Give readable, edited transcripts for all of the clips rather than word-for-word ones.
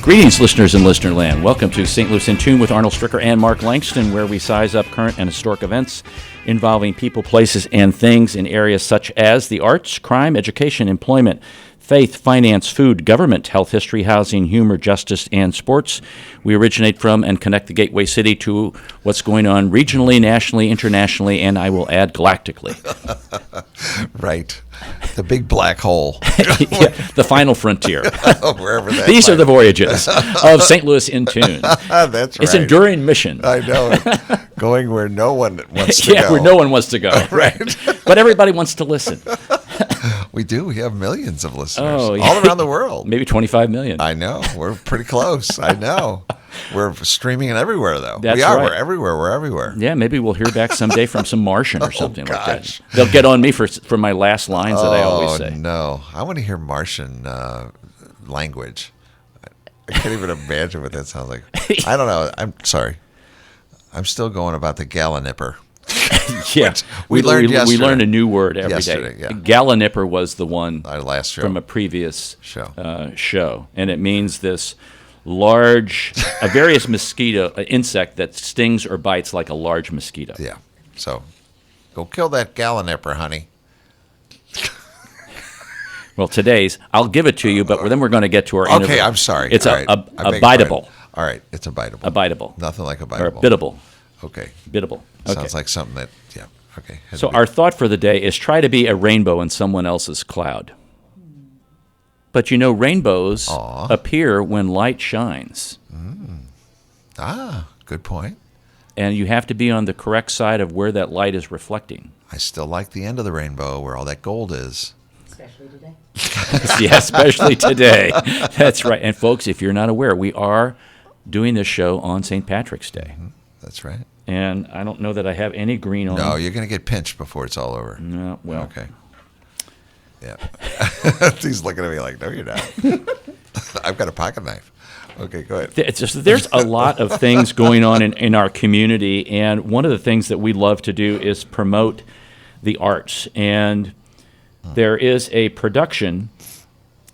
Greetings, listeners in Listenerland. Welcome to St. Louis in Tune with Arnold Stricker and Mark Langston, where we size up current and historic events involving people, places, and things in areas such as the arts, crime, education, employment, faith, finance, food, government, health, history, housing, humor, justice, and sports. We originate from and connect the gateway city to what's going on regionally, nationally, internationally, and I will add galactically. Right. The big black hole. Yeah, the final frontier. Wherever that These are the voyages of St. Louis in Tune. That's right. It's enduring mission. I know it. Going where no one wants to go. Yeah, where no one wants to go. Right. But everybody wants to listen. We do. We have millions of listeners Oh, yeah. all around the world. Maybe 25 million. I know. We're pretty close. I know. We're streaming it everywhere, though. That's we are. right. We're everywhere. We're everywhere. Yeah, maybe we'll hear back someday from some Martian or something like gosh. that. They'll get on me for my last lines that I always say. Oh, no. I want to hear Martian language. I can't even imagine what that sounds like. I don't know. I'm sorry. I'm still going about the gallinipper. Yeah, we learned yesterday. We learned a new word every Yesterday, day. yeah. Gallinipper was the one Our last show. from a previous Show. show, and it means this large, a various mosquito, insect that stings or bites like a large mosquito. Yeah. So go kill that gallinipper, honey. Well, today's, I'll give it to you, but then we're going to get to our interview. Okay, I'm sorry. It's All a right. I beg your biteable. pardon. All right, it's a biteable. A biteable. Nothing like a Or biteable. bittable. Okay. Bittable. Okay. Sounds like something that, yeah. Okay. So our thought for the day is try to be a rainbow in someone else's cloud. But you know, rainbows Aw. appear when light shines. Good point. And you have to be on the correct side of where that light is reflecting. I still like the end of the rainbow where all that gold is. Especially today. Yeah, especially today. That's right. And folks, if you're not aware, we are doing this show on St. Patrick's Day. That's right. And I don't know that I have any green on. No, you're going to get pinched before it's all over. No, well. Okay. Yeah. He's looking at me like, no, you're not. I've got a pocket knife. Okay, go ahead. There's a lot of things going on in our community, and one of the things that we love to do is promote the arts. And there is a production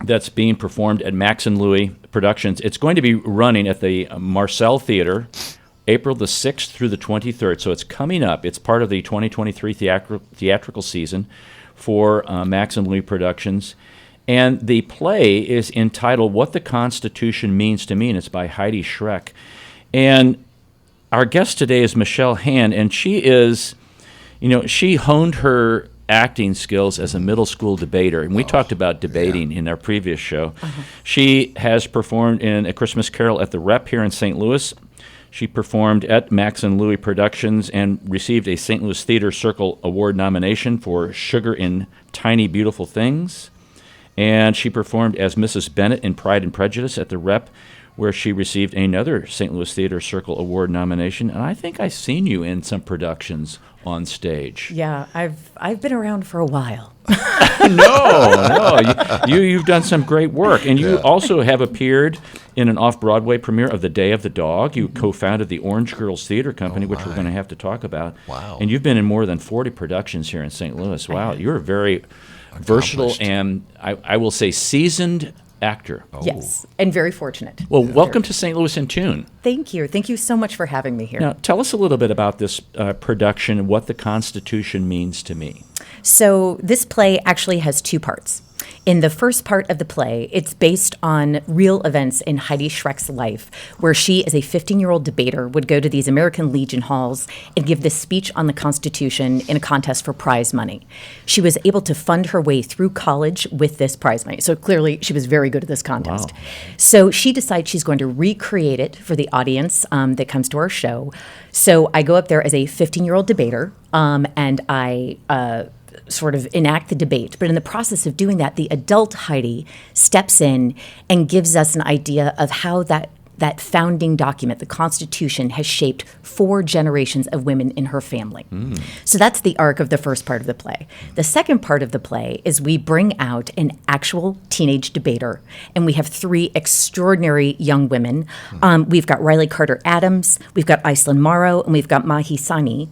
that's being performed at Max Louie Productions. It's going to be running at the Marcel Theater, April the 6th through the 23rd. So it's coming up. It's part of the 2023 theatrical season for Max Louie Productions. And the play is entitled What the Constitution Means to Me, and it's by Heidi Schreck. And our guest today is Michelle Hand, and she is, she honed her acting skills as a middle school debater. And we talked about debating in our previous show. She has performed in A Christmas Carol at the Rep here in St. Louis. She performed at Max Louie Productions and received a St. Louis Theater Circle Award nomination for Sugar in Tiny Beautiful Things. And she performed as Mrs. Bennett in Pride and Prejudice at the Rep, where she received another St. Louis Theater Circle Award nomination. And I think I've seen you in some productions on stage. Yeah, I've been around for a while. No, you've done some great work, and you also have appeared in an Off-Broadway premiere of The Day of the Dog. You co-founded the Orange Girls Theater Company, which we're going to have to talk about. Wow! And you've been in more than 40 productions here in St. Louis. Wow, you're a very versatile and I will say seasoned actor. Yes, and very fortunate. Well, welcome to St. Louis in Tune. Thank you. Thank you so much for having me here. Now, tell us a little bit about this production and what the Constitution means to me. So this play actually has two parts. In the first part of the play, it's based on real events in Heidi Schreck's life, where she, as a 15-year-old debater, would go to these American Legion halls and give this speech on the Constitution in a contest for prize money. She was able to fund her way through college with this prize money. So clearly, she was very good at this contest. Wow. So she decides she's going to recreate it for the audience that comes to our show. So I go up there as a 15-year-old debater, and I sort of enact the debate. But in the process of doing that, the adult Heidi steps in and gives us an idea of how that founding document, the Constitution, has shaped 4 generations of women in her family. So that's the arc of the first part of the play. The second part of the play is we bring out an actual teenage debater, and we have 3 extraordinary young women. We've got Riley Carter Adams, we've got Iceland Morrow, and we've got Mahi Sani.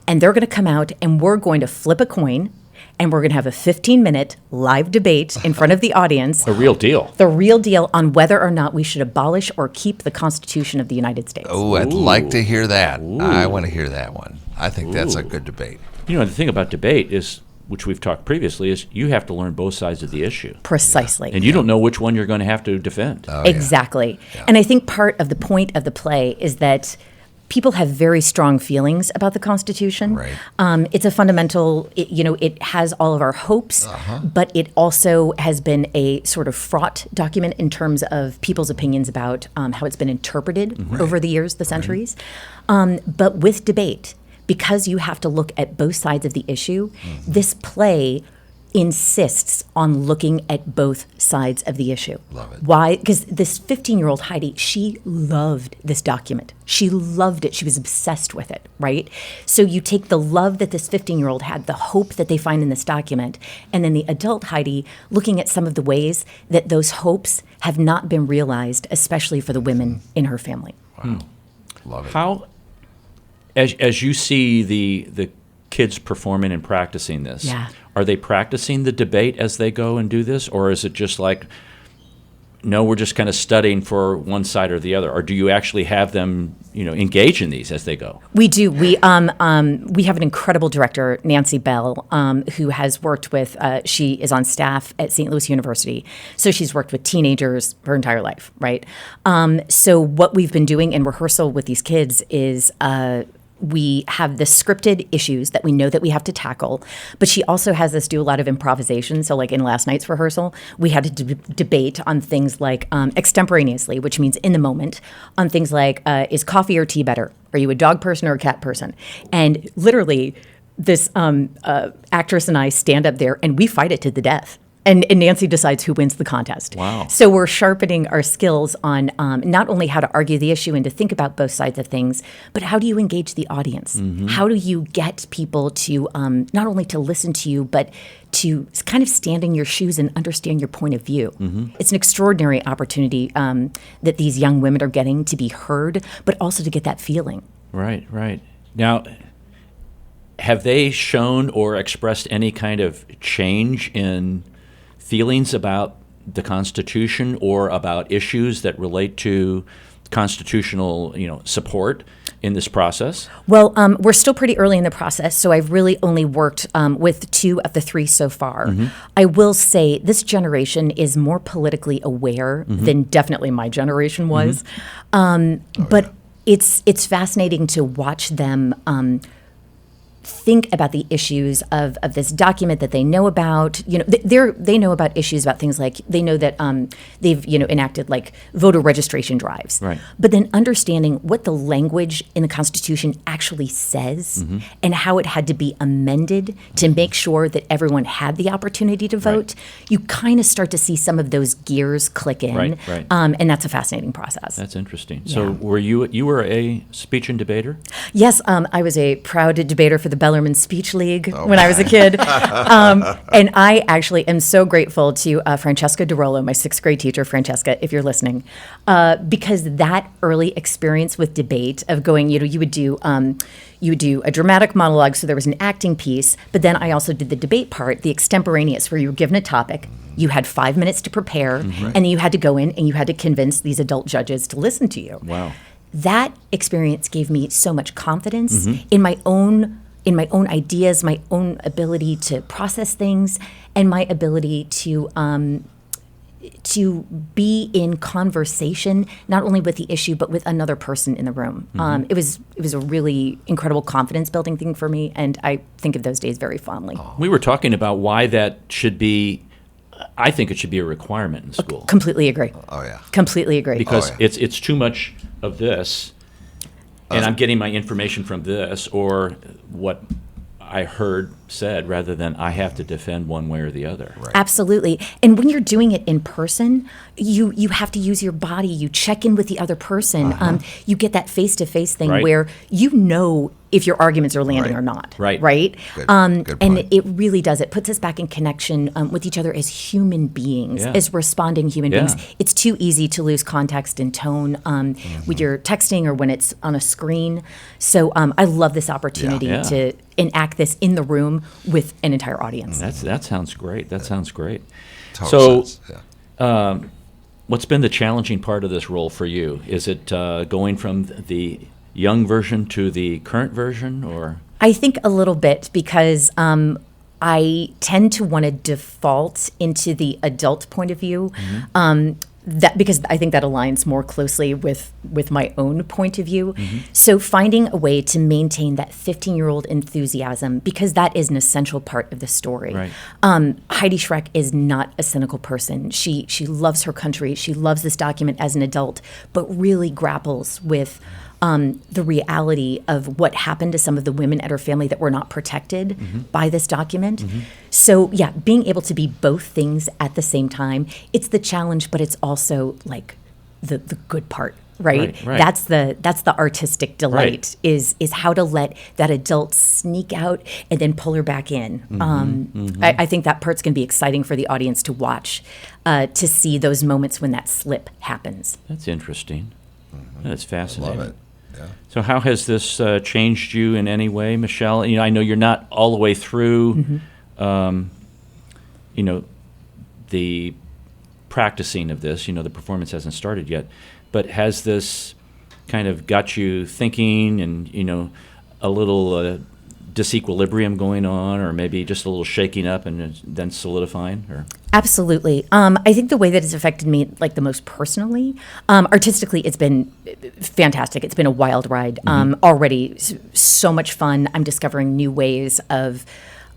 And they're going to come out, and we're going to flip a coin, and we're going to have a 15-minute live debate in front of the audience. A real deal. The real deal on whether or not we should abolish or keep the Constitution of the United States. Oh, I'd like to hear that. I want to hear that one. I think that's a good debate. You know, the thing about debate is, which we've talked previously, is you have to learn both sides of the issue. Precisely. And you don't know which one you're going to have to defend. Exactly. Yeah. And I think part of the point of the play is that people have very strong feelings about the Constitution. Right. It's a fundamental, it has all of our hopes, but it also has been a sort of fraught document in terms of people's opinions about how it's been interpreted over the years, the centuries. But with debate, because you have to look at both sides of the issue, this play insists on looking at both sides of the issue. Love it. Why? Because this 15-year-old Heidi, she loved this document. She loved it. She was obsessed with it, right? So you take the love that this 15-year-old had, the hope that they find in this document, and then the adult Heidi looking at some of the ways that those hopes have not been realized, especially for the women in her family. Wow. Love it. How, as you see the kids performing and practicing this, are they practicing the debate as they go and do this, or is it just like, no, we're just kind of studying for one side or the other, or do you actually have them, engage in these as they go? We do. We have an incredible director, Nancy Bell, who has worked with. She is on staff at St. Louis University, so she's worked with teenagers her entire life, right? So what we've been doing in rehearsal with these kids is. We have the scripted issues that we know that we have to tackle, but she also has us do a lot of improvisation. So like in last night's rehearsal, we had to debate on things like extemporaneously, which means in the moment, on things like, is coffee or tea better? Are you a dog person or a cat person? And literally, this actress and I stand up there and we fight it to the death. And Nancy decides who wins the contest. Wow. So we're sharpening our skills on not only how to argue the issue and to think about both sides of things, but how do you engage the audience? How do you get people to not only to listen to you, but to kind of stand in your shoes and understand your point of view? It's an extraordinary opportunity that these young women are getting to be heard, but also to get that feeling. Right. Now, have they shown or expressed any kind of change in feelings about the Constitution or about issues that relate to constitutional, support in this process? Well, we're still pretty early in the process, so I've really only worked with 2 of the 3 so far. I will say this generation is more politically aware than definitely my generation was, but it's fascinating to watch them think about the issues of this document that they know about. They know about issues about things like they know that they've enacted like voter registration drives. Right. But then understanding what the language in the Constitution actually says and how it had to be amended to make sure that everyone had the opportunity to vote, you kind of start to see some of those gears click in. Right. And that's a fascinating process. That's interesting. So were you were a speech and debater? Yes, I was a proud debater for the Bellarmine Speech League when I was a kid. And I actually am so grateful to Francesca DeRollo, my 6th grade teacher, Francesca, if you're listening, because that early experience with debate of going, you would do a dramatic monologue, so there was an acting piece, but then I also did the debate part, the extemporaneous, where you were given a topic, you had 5 minutes to prepare, and then you had to go in and you had to convince these adult judges to listen to you. Wow. That experience gave me so much confidence in my own ideas, my own ability to process things, and my ability to be in conversation, not only with the issue, but with another person in the room. It was a really incredible confidence building thing for me, and I think of those days very fondly. We were talking about why that should be. I think it should be a requirement in school. Completely agree. Oh yeah. Completely agree. Because it's too much of this, and I'm getting my information from this or what I heard said, rather than I have to defend one way or the other. Right. Absolutely. And when you're doing it in person, you have to use your body. You check in with the other person. You get that face-to-face thing where if your arguments are landing or not. Right. Good And point. it really does. It puts us back in connection with each other as human beings, as responding human beings. It's too easy to lose context and tone when you're texting or when it's on a screen. So I love this opportunity to enact this in the room with an entire audience. That sounds great. That sounds great. Total sense. Yeah. What's been the challenging part of this role for you? Is it going from the young version to the current version, or? I think a little bit, because I tend to want to default into the adult point of view. That because I think that aligns more closely with my own point of view. So finding a way to maintain that 15-year-old enthusiasm, because that is an essential part of the story. Right. Heidi Schreck is not a cynical person. She loves her country. She loves this document as an adult, but really grapples with the reality of what happened to some of the women at her family that were not protected by this document. So yeah, being able to be both things at the same time, it's the challenge, but it's also like the good part, right? Right. That's the artistic delight, is how to let that adult sneak out and then pull her back in. I think that part's going to be exciting for the audience to watch, to see those moments when that slip happens. That's interesting. That's fascinating. Love it. Yeah. So how has this changed you in any way, Michelle? You know, I know you're not all the way through, you know, the practicing of this. You know, the performance hasn't started yet. But has this kind of got you thinking and, you know, a little disequilibrium going on, or maybe just a little shaking up and then solidifying? Or? Absolutely. I think the way that it's affected me, like the most personally, artistically, it's been fantastic. It's been a wild ride. Already so much fun. I'm discovering new ways of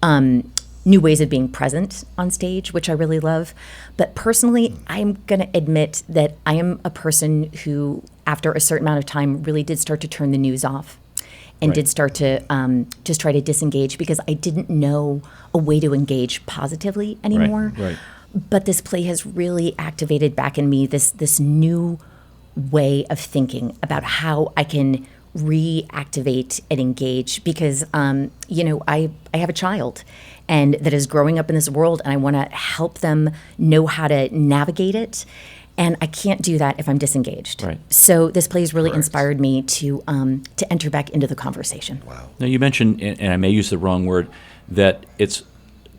being present on stage, which I really love. But personally, I'm going to admit that I am a person who, after a certain amount of time, really did start to turn the news off. And did start to just try to disengage, because I didn't know a way to engage positively anymore. Right. But this play has really activated back in me this new way of thinking about how I can reactivate and engage, because you know, I have a child and that is growing up in this world, and I want to help them know how to navigate it. And I can't do that if I'm disengaged. Right. So this play has really inspired me to enter back into the conversation. Wow. Now, you mentioned, and I may use the wrong word, that it's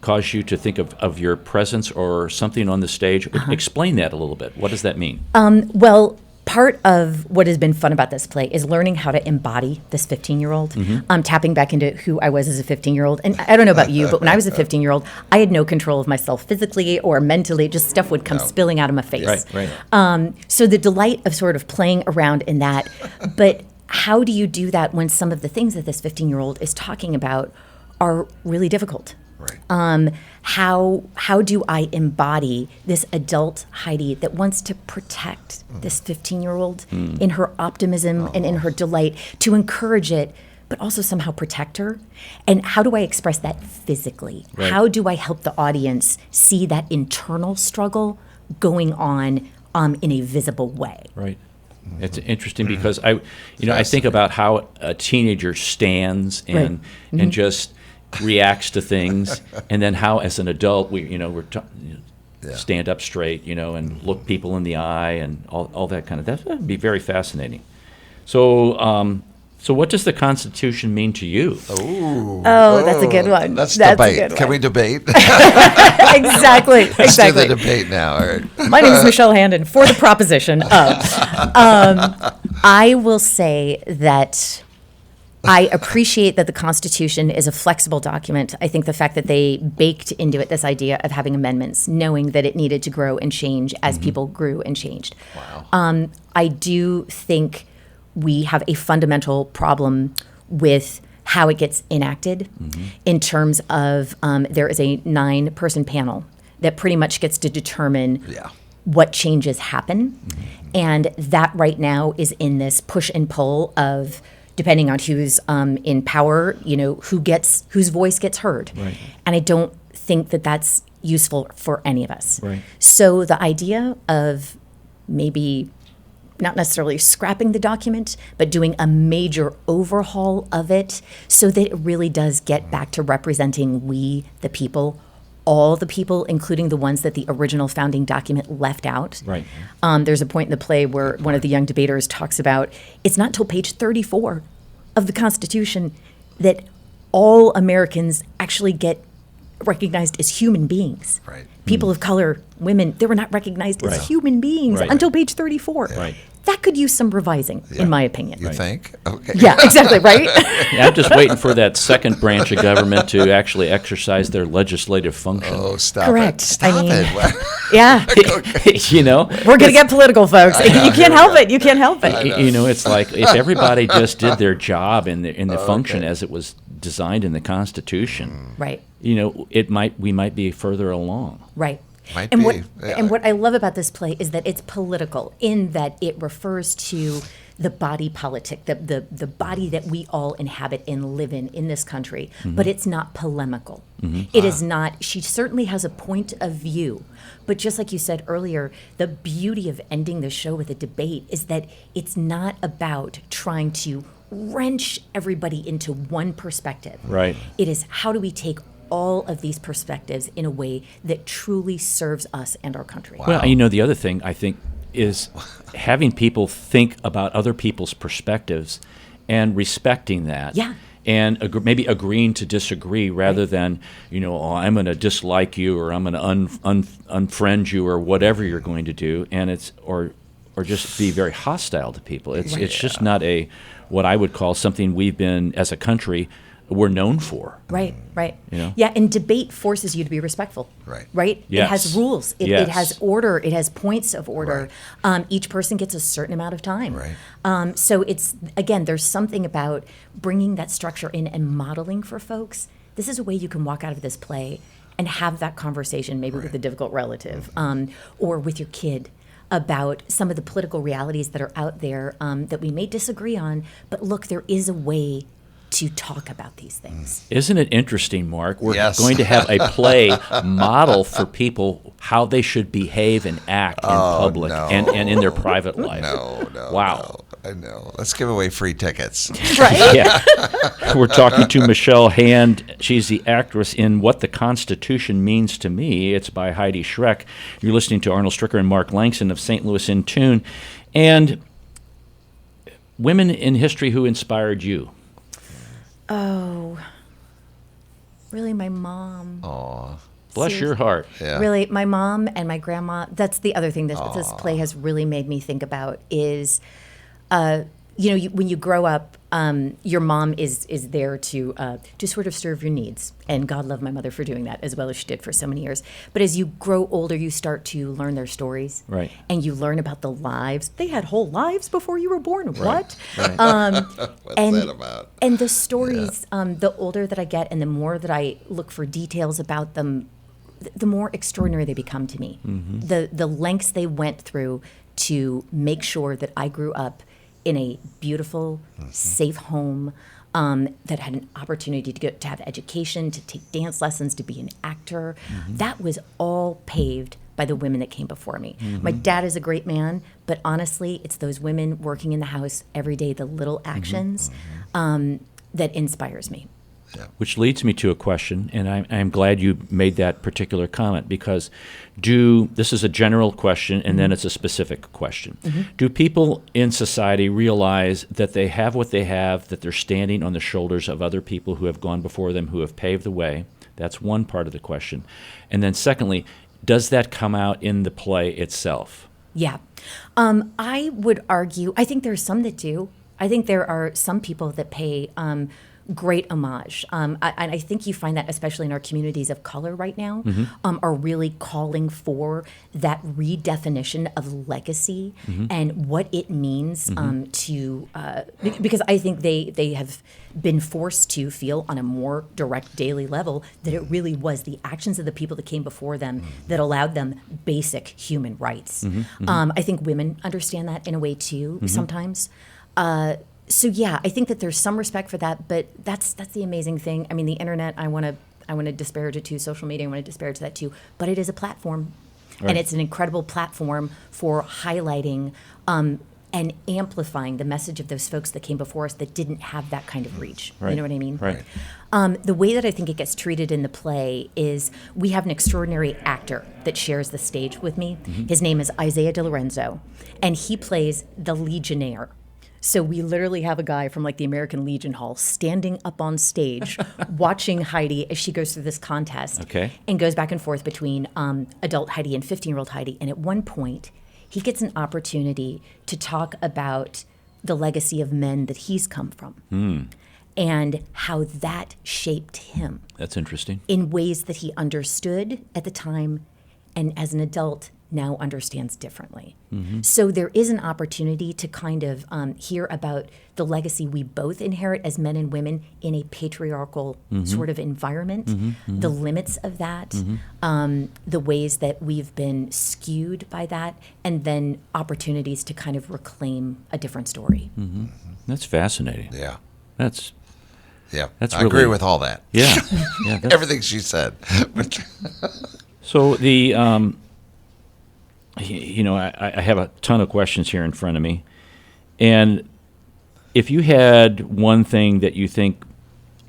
caused you to think of your presence or something on the stage. Explain that a little bit. What does that mean? Well, part of what has been fun about this play is learning how to embody this 15-year-old, tapping back into who I was as a 15-year-old. And I don't know about you, but when I was a 15-year-old, I had no control of myself physically or mentally. Just stuff would come spilling out of my face. Right. So the delight of sort of playing around in that. But how do you do that when some of the things that this 15-year-old is talking about are really difficult? Right. How do I embody this adult Heidi that wants to protect this 15-year-old in her optimism and in her delight, to encourage it, but also somehow protect her? And how do I express that physically? Right. How do I help the audience see that internal struggle going on in a visible way? Right. It's interesting because I think about how a teenager stands and just reacts to things, and then how, as an adult, stand up straight, and look people in the eye, and all that kind of. That would be very fascinating. So, what does the Constitution mean to you? Oh, that's a good one. Let's That's debate. a good one. Can we debate? Exactly. Let's do the debate now. All right. My name is Michelle Handon, for the proposition of. I will say that I appreciate that the Constitution is a flexible document. I think the fact that they baked into it this idea of having amendments, knowing that it needed to grow and change as people grew and changed. Wow. I do think we have a fundamental problem with how it gets enacted, in terms of there is a 9-person panel that pretty much gets to determine what changes happen. And that right now is in this push and pull of, depending on who's in power, whose voice gets heard. Right. And I don't think that that's useful for any of us. Right. So the idea of maybe not necessarily scrapping the document, but doing a major overhaul of it so that it really does get back to representing we, the people, all the people, including the ones that the original founding document left out. Right. There's a point in the play where one of the young debaters talks about, it's not till page 34 of the Constitution that all Americans actually get recognized as human beings. Right. People of color, women, they were not recognized Right. as human beings Right. until page 34. Right. That could use some revising, in my opinion. You think? Okay. Yeah, exactly, right? Yeah, I'm just waiting for that second branch of government to actually exercise their legislative function. Oh, stop Correct. it. Stop I mean- it. What? Yeah. You know, We're going to get political, folks. You here can't we help go. it. You can't help it. you know, it's like if everybody just did their job in the function as it was designed in the Constitution, Right. you know, we might be further along. Right. Might and be, what yeah. and what I love about this play is that it's political in that it refers to the body politic, the body that we all inhabit and live in this country, but it's not polemical. It is not, she certainly has a point of view, but just like you said earlier, the beauty of ending the show with a debate is that it's not about trying to wrench everybody into one perspective. Right. It is how do we take all of these perspectives in a way that truly serves us and our country. Well, you know, the other thing I think is having people think about other people's perspectives and respecting that. Yeah. And maybe agreeing to disagree rather than, you know, oh, I'm going to dislike you or I'm going to unfriend you or whatever you're going to do, and it's or just be very hostile to people. It's just not what I would call something we've been as a country we're known for. Right, right. You know? Yeah, and debate forces you to be respectful. Right. Right? Yes. It has rules. It Yes. has order. It has points of order. Each person gets a certain amount of time. Right. So it's, again, there's something about bringing that structure in and modeling for folks. This is a way you can walk out of this play and have that conversation maybe with a difficult relative or with your kid about some of the political realities that are out there that we may disagree on. But look, there is a way to talk about these things. Isn't it interesting, Mark? We're Yes. going to have a play model for people how they should behave and act in public no. and in their private life. No. Wow. No, I know. Let's give away free tickets. Right? Yeah. We're talking to Michelle Hand. She's the actress in What the Constitution Means to Me. It's by Heidi Schreck. You're listening to Arnold Stricker and Mark Langston of St. Louis in Tune. And women in history who inspired you. Oh, really, my mom. Aw. Bless your heart. Yeah. Really, my mom and my grandma. That's the other thing that this play has really made me think about is, when you grow up, your mom is there to sort of serve your needs, and God love my mother for doing that as well as she did for so many years. But as you grow older, you start to learn their stories, Right. And you learn about the lives they had, whole lives before you were born. What? Right. What's and- that about? And the stories, the older that I get and the more that I look for details about them, the more extraordinary they become to me. The lengths they went through to make sure that I grew up in a beautiful, safe home that had an opportunity to have education, to take dance lessons, to be an actor. That was all paved by the women that came before me. My dad is a great man, but honestly, it's those women working in the house every day, the little actions, that inspires me. Which leads me to a question, and I'm glad you made that particular comment, because this is a general question and then it's a specific question. Do people in society realize that they have what they have, that they're standing on the shoulders of other people who have gone before them, who have paved the way? That's one part of the question. And then secondly, does that come out in the play itself? Yeah. I would argue, I think there's some that do. I think there are some people that pay great homage. I think you find that especially in our communities of color right now, are really calling for that redefinition of legacy and what it means because I think they have been forced to feel on a more direct daily level that it really was the actions of the people that came before them that allowed them basic human rights. I think women understand that in a way too sometimes. So yeah, I think that there's some respect for that, but that's the amazing thing. I mean, the internet, I want to disparage it too. Social media, I want to disparage that too. But it is a platform, and it's an incredible platform for highlighting and amplifying the message of those folks that came before us that didn't have that kind of reach. Right. You know what I mean? Right. The way that I think it gets treated in the play is we have an extraordinary actor that shares the stage with me. His name is Isaiah De Lorenzo, and he plays the Legionnaire. So we literally have a guy from like the American Legion Hall standing up on stage watching Heidi as she goes through this contest. Okay. And goes back and forth between adult Heidi and 15-year-old Heidi. And at one point, he gets an opportunity to talk about the legacy of men that he's come from and how that shaped him That's interesting. in ways that he understood at the time and as an adult now understands differently. So there is an opportunity to kind of hear about the legacy we both inherit as men and women in a patriarchal sort of environment, the limits of that, the ways that we've been skewed by that, and then opportunities to kind of reclaim a different story. That's fascinating. Yeah. That's I really- agree with all that. yeah. Yeah. That's, Everything she said. so the I have a ton of questions here in front of me, and if you had one thing that you think,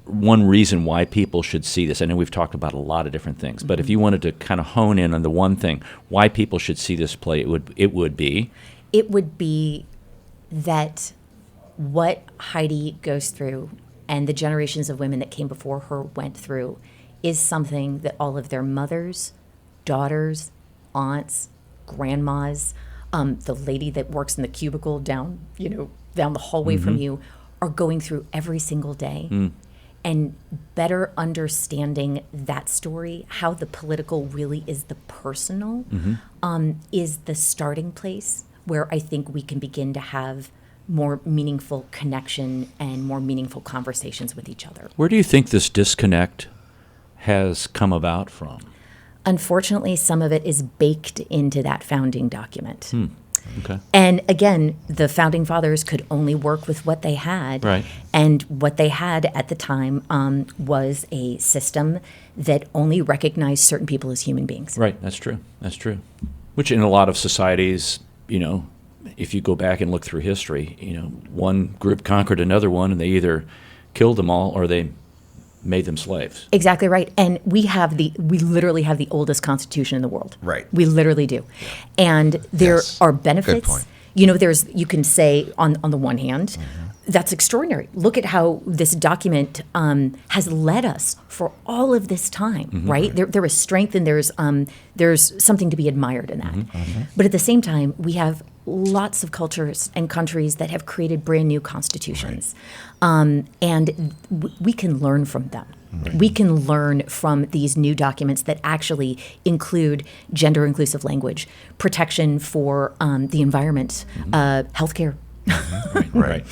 one reason why people should see this, I know we've talked about a lot of different things, but if you wanted to kind of hone in on the one thing why people should see this play, it would be that what Heidi goes through and the generations of women that came before her went through is something that all of their mothers, daughters, aunts, grandmas, the lady that works in the cubicle down the hallway from you are going through every single day. And better understanding that story, how the political really is the personal, is the starting place where I think we can begin to have more meaningful connection and more meaningful conversations with each other. Where do you think this disconnect has come about from? Unfortunately, some of it is baked into that founding document. Okay. And again, the founding fathers could only work with what they had. Right. And what they had at the time was a system that only recognized certain people as human beings. Right, that's true. That's true. Which in a lot of societies, if you go back and look through history, one group conquered another one, and they either killed them all or they made them slaves. Exactly right. And we literally have the oldest constitution in the world. Right. We literally do. And there Yes. are benefits. Good point. You can say on the one hand, that's extraordinary. Look at how this document has led us for all of this time, right? There is strength and there's something to be admired in that. But at the same time, we have lots of cultures and countries that have created brand new constitutions. And we can learn from them. We can learn from these new documents that actually include gender inclusive language, protection for the environment, healthcare. Right.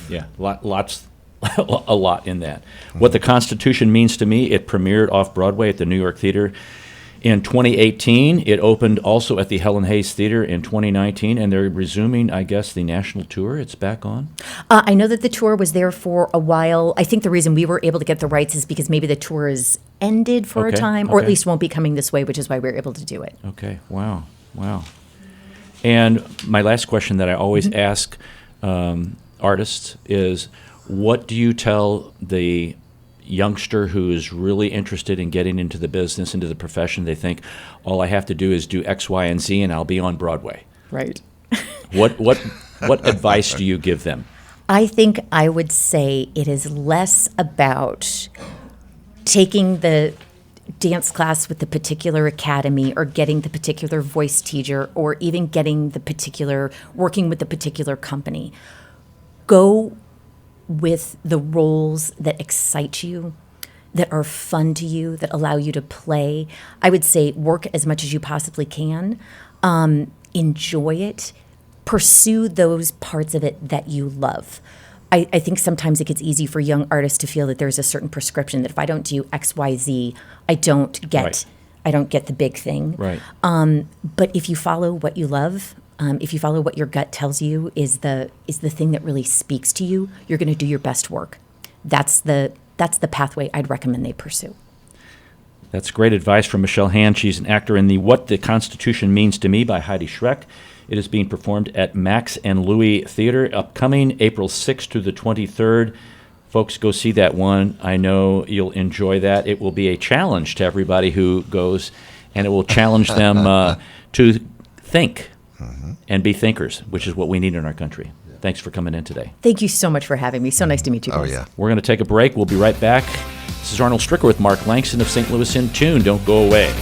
Yeah, a lot in that. What the Constitution means to me, it premiered Off-Broadway at the New York Theater in 2018. It opened also at the Helen Hayes Theater in 2019, and they're resuming, I guess, the national tour. It's back on? I know that the tour was there for a while. I think the reason we were able to get the rights is because maybe the tour is ended for a Okay, time, or at okay. least won't be coming this way, which is why we were able to do it. Okay, wow. And my last question that I always ask artists is, what do you tell the youngster who is really interested in getting into the business, into the profession? They think, all I have to do is do X, Y, and Z, and I'll be on Broadway. Right. What advice do you give them? I think I would say it is less about taking the dance class with the particular academy or getting the particular voice teacher or even working with the particular company. Go with the roles that excite you, that are fun to you, that allow you to play. I would say work as much as you possibly can. Enjoy it. Pursue those parts of it that you love. I think sometimes it gets easy for young artists to feel that there's a certain prescription that if I don't do X, Y, Z, I don't get the big thing. Right. But if you follow what you love, if you follow what your gut tells you is the thing that really speaks to you, you're going to do your best work. That's the pathway I'd recommend they pursue. That's great advice from Michelle Hand. She's an actor in the What the Constitution Means to Me by Heidi Schreck. It is being performed at Max and Louie Theater, upcoming April 6th to the 23rd. Folks, go see that one. I know you'll enjoy that. It will be a challenge to everybody who goes, and it will challenge them to think and be thinkers, which is what we need in our country. Yeah. thanks for coming in today. Thank you so much for having me. So nice to meet you guys. Oh, yeah. We're going to take a break. We'll be right back. This is Arnold Stricker with Mark Langston of St. Louis in Tune. Don't go away.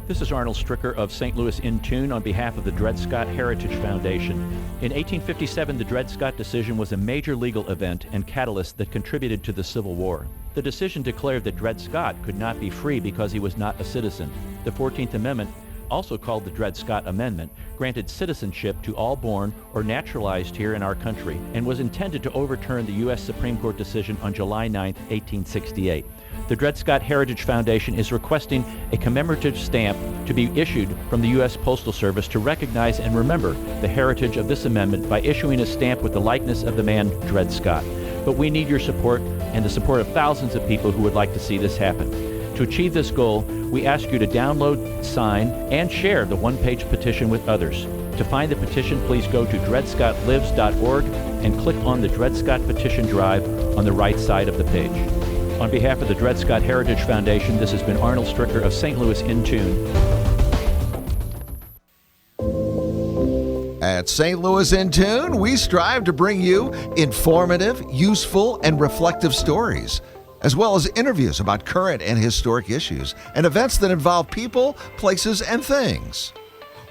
This is Arnold Stricker of St. Louis in Tune on behalf of the Dred Scott Heritage Foundation. In 1857, the Dred Scott decision was a major legal event and catalyst that contributed to the Civil War. The decision declared that Dred Scott could not be free because he was not a citizen. The 14th Amendment, also called the Dred Scott Amendment, granted citizenship to all born or naturalized here in our country and was intended to overturn the U.S. Supreme Court decision on July 9, 1868. The Dred Scott Heritage Foundation is requesting a commemorative stamp to be issued from the U.S. Postal Service to recognize and remember the heritage of this amendment by issuing a stamp with the likeness of the man Dred Scott. But we need your support and the support of thousands of people who would like to see this happen. To achieve this goal, we ask you to download, sign, and share the one-page petition with others. To find the petition, please go to dredscottlives.org and click on the Dred Scott Petition Drive on the right side of the page. On behalf of the Dred Scott Heritage Foundation, this has been Arnold Stricker of St. Louis in Tune. At St. Louis in Tune, we strive to bring you informative, useful, and reflective stories, as well as interviews about current and historic issues and events that involve people, places, and things.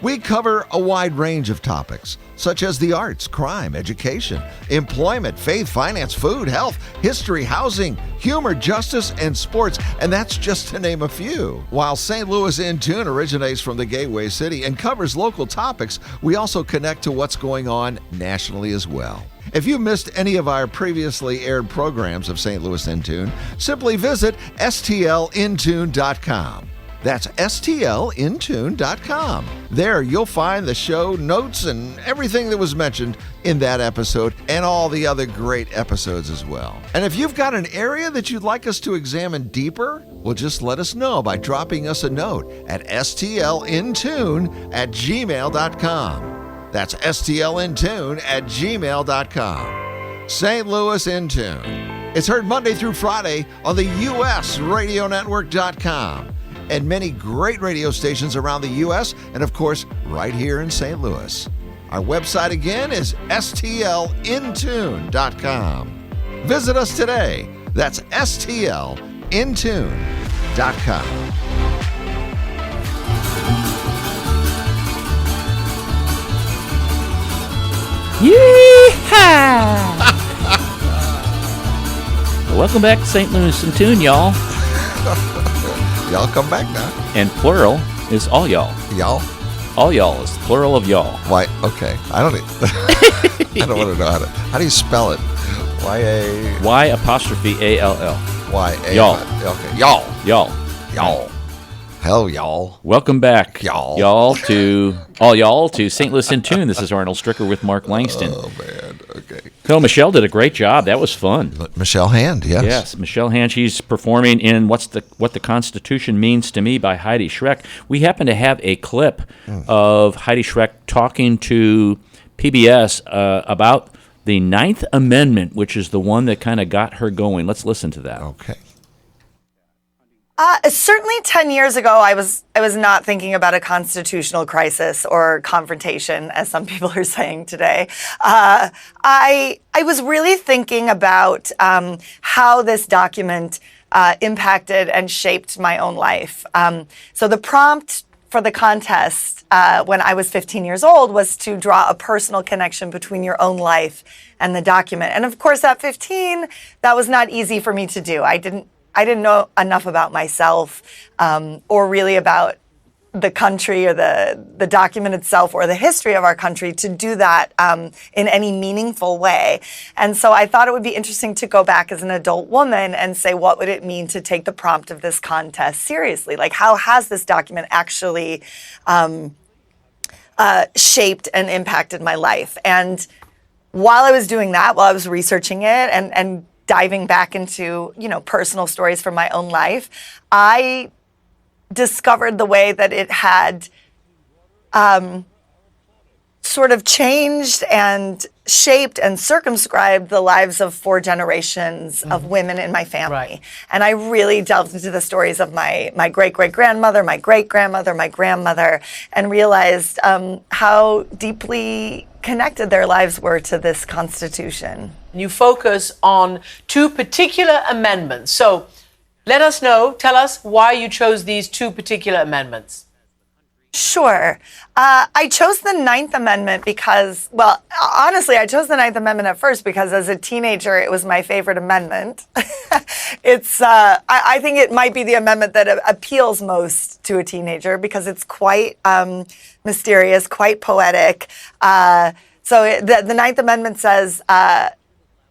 We cover a wide range of topics, such as the arts, crime, education, employment, faith, finance, food, health, history, housing, humor, justice, and sports, and that's just to name a few. While St. Louis in Tune originates from the Gateway City and covers local topics, we also connect to what's going on nationally as well. If you missed any of our previously aired programs of St. Louis in Tune, simply visit stlintune.com. That's stlintune.com. There you'll find the show notes and everything that was mentioned in that episode and all the other great episodes as well. And if you've got an area that you'd like us to examine deeper, well, just let us know by dropping us a note at stlintune@gmail.com. That's stlintune@gmail.com. St. Louis in Tune. It's heard Monday through Friday on the USRadioNetwork.com. and many great radio stations around the U.S. and, of course, right here in St. Louis. Our website again is stlintune.com. Visit us today. That's stlintune.com. Yeehaw! Welcome back to St. Louis in Tune, y'all. Y'all come back now. And plural is all y'all. Y'all? All y'all is plural of y'all. Why? Okay. I don't want to know how do you spell it? Y''ALL. Y-A. Y'all. Okay. Y'all. Y'all. Y'all. Hell, y'all. Welcome back, Y'all. to St. Louis in Tune. This is Arnold Stricker with Mark Langston. Oh, man. Okay. So Michelle did a great job. That was fun. Michelle Hand, yes. Yes, Michelle Hand. She's performing in What the Constitution Means to Me by Heidi Schreck. We happen to have a clip of Heidi Schreck talking to PBS about the Ninth Amendment, which is the one that kind of got her going. Let's listen to that. Okay. Certainly 10 years ago, I was not thinking about a constitutional crisis or confrontation, as some people are saying today. I was really thinking about how this document impacted and shaped my own life. So the prompt for the contest when I was 15 years old was to draw a personal connection between your own life and the document. And of course, at 15, that was not easy for me to do. I didn't know enough about myself or really about the country or the document itself or the history of our country to do that in any meaningful way. And so I thought it would be interesting to go back as an adult woman and say, what would it mean to take the prompt of this contest seriously? Like, how has this document actually shaped and impacted my life? And while I was doing that, while I was researching it and diving back into, personal stories from my own life, I discovered the way that it had sort of changed and shaped and circumscribed the lives of 4 generations of women in my family. Right. And I really delved into the stories of my great-great-grandmother, my great-grandmother, my grandmother, and realized how deeply connected their lives were to this Constitution. You focus on 2 particular amendments. So tell us why you chose these 2 particular amendments. Sure. I chose the 9th Amendment because, well, honestly, I chose the 9th Amendment at first because as a teenager, it was my favorite amendment. I think it might be the amendment that appeals most to a teenager because it's quite mysterious, quite poetic. The 9th Amendment says,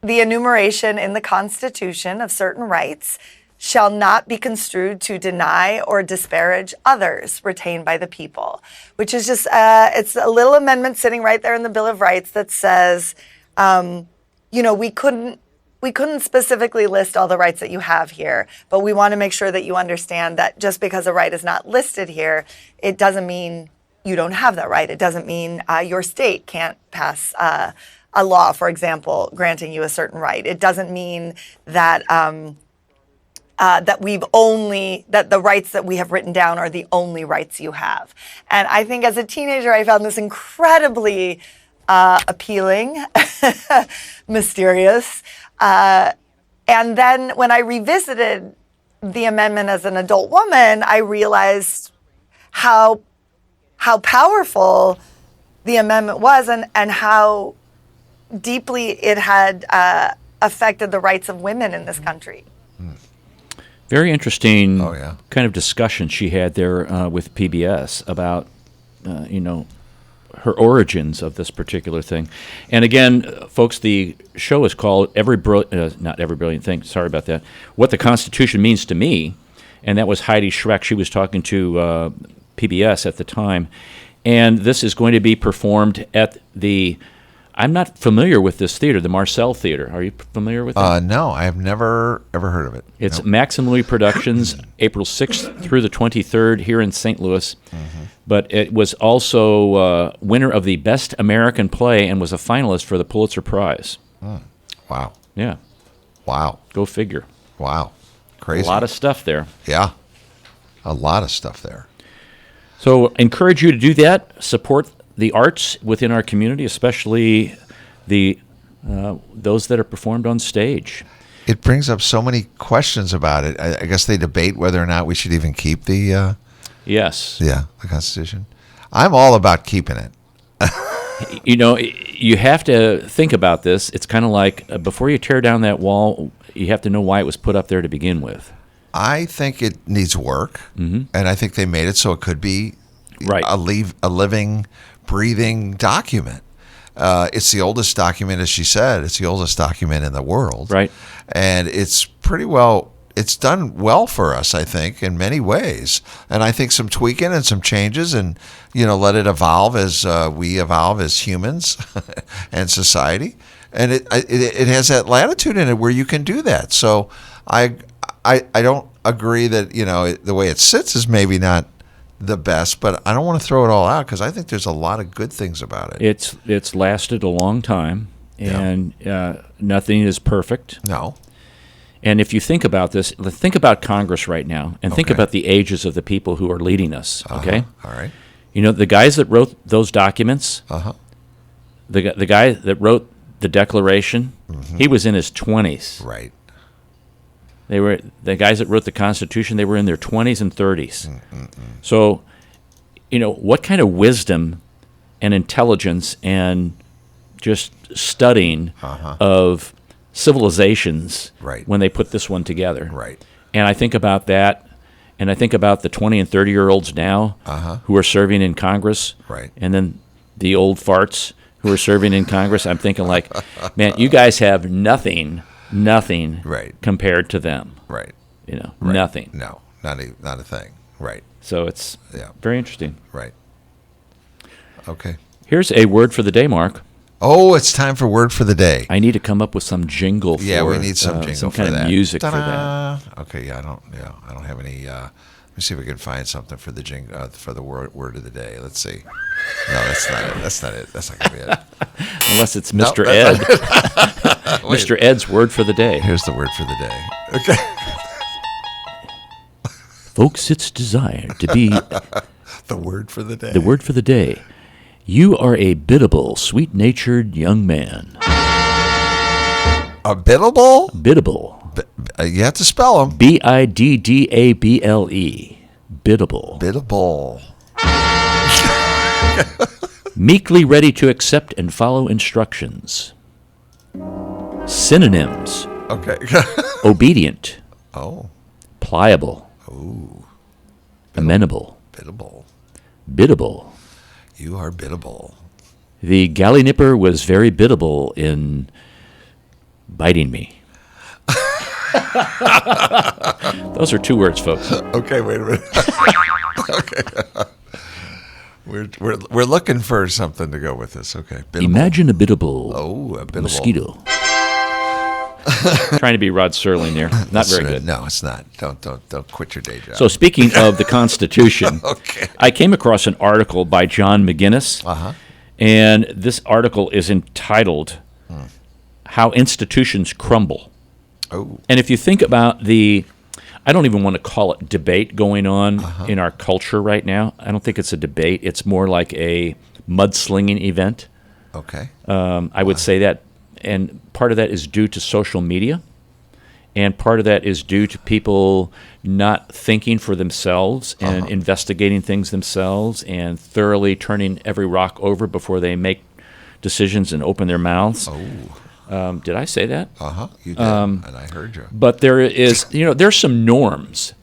the enumeration in the Constitution of certain rights shall not be construed to deny or disparage others retained by the people, which is just, it's a little amendment sitting right there in the Bill of Rights that says, we couldn't specifically list all the rights that you have here, but we want to make sure that you understand that just because a right is not listed here, it doesn't mean you don't have that right. It doesn't mean your state can't pass a law, for example, granting you a certain right. It doesn't mean that that the rights that we have written down are the only rights you have. And I think as a teenager, I found this incredibly appealing, mysterious. And then when I revisited the amendment as an adult woman, I realized how powerful the amendment was and how deeply it had affected the rights of women in this country. Very interesting kind of discussion she had there with PBS about, her origins of this particular thing. And again, folks, the show is called not Every Brilliant Thing, sorry about that, What the Constitution Means to Me. And that was Heidi Schreck. She was talking to PBS at the time. And this is going to be performed at I'm not familiar with this theater, the Marcel Theater. Are you familiar with it? No, I have never ever heard of it. It's Max Louie Productions, April 6th through the 23rd here in St. Louis. Mm-hmm. But it was also winner of the Best American Play and was a finalist for the Pulitzer Prize. Wow. Yeah. Wow. Go figure. Wow. Crazy. A lot of stuff there. Yeah. A lot of stuff there. So encourage you to do that. Support the arts within our community, especially those that are performed on stage. It brings up so many questions about it. I guess they debate whether or not we should even keep the the Constitution. I'm all about keeping it. You have to think about this. It's kind of like before you tear down that wall, you have to know why it was put up there to begin with. I think it needs work, and I think they made it so it could be a living, breathing document. It's the oldest document, as she said. It's the oldest document in the world. Right. And it's pretty well, it's done well for us, I think, in many ways. And I think some tweaking and some changes and, let it evolve as we evolve as humans and society. And it has that latitude in it where you can do that. So I don't agree that, the way it sits is maybe not the best, but I don't want to throw it all out because I think there's a lot of good things about it. It's lasted a long time, and nothing is perfect. No. And if you think about this, think about Congress right now, and think about the ages of the people who are leading us. Okay. All right. The guys that wrote those documents. The guy that wrote the Declaration. He was in his 20s. Right. They were the guys that wrote the Constitution. They were in their 20s and 30s. So, what kind of wisdom and intelligence and just studying of civilizations when they put this one together. Right. And I think about that, and I think about the 20 and 30-year-olds now who are serving in Congress. Right. And then the old farts who are serving in Congress. I'm thinking like, man, you guys have nothing compared to them. Right. Nothing. No, not a thing. Right. So it's very interesting. Right. Okay. Here's a word for the day, Mark. Oh, it's time for word for the day. I need to come up with some jingle for Yeah, we need some jingle some for kind that. of music for Ta-da! that. Okay, yeah, I don't have any. Let me see if we can find something for the for the word of the day. Let's see. No, that's not it. That's not it. That's not gonna be it. Unless it's Mr. No, Ed. Wait. Mr. Ed's word for the day. Here's the word for the day. Okay. Folks, it's desired to be The word for the day. the word for the day. You are a biddable, sweet-natured young man. A biddable? Biddable. You have to spell them. Biddable. Biddable. Biddable. Meekly ready to accept and follow instructions. Synonyms: Okay. obedient, Oh. pliable, amenable, Biddable. biddable. You are biddable. The galley nipper was very biddable in biting me. Those are 2 words, folks. Okay, wait a minute. Okay. We're looking for something to go with this. Okay. Biddable. Imagine a biddable, a biddable mosquito. Trying to be Rod Serling there. Not very good. No, it's not. Don't quit your day job. So speaking of the Constitution, Okay. I came across an article by John McGinnis, and this article is entitled "How Institutions Crumble." Oh. And if you think about I don't even want to call it debate going on in our culture right now. I don't think it's a debate. It's more like a mudslinging event. Okay. I would say that, and part of that is due to social media, and part of that is due to people not thinking for themselves and investigating things themselves and thoroughly turning every rock over before they make decisions and open their mouths. Oh. Did I say that? You did, and I heard you. But there is, there's some norms.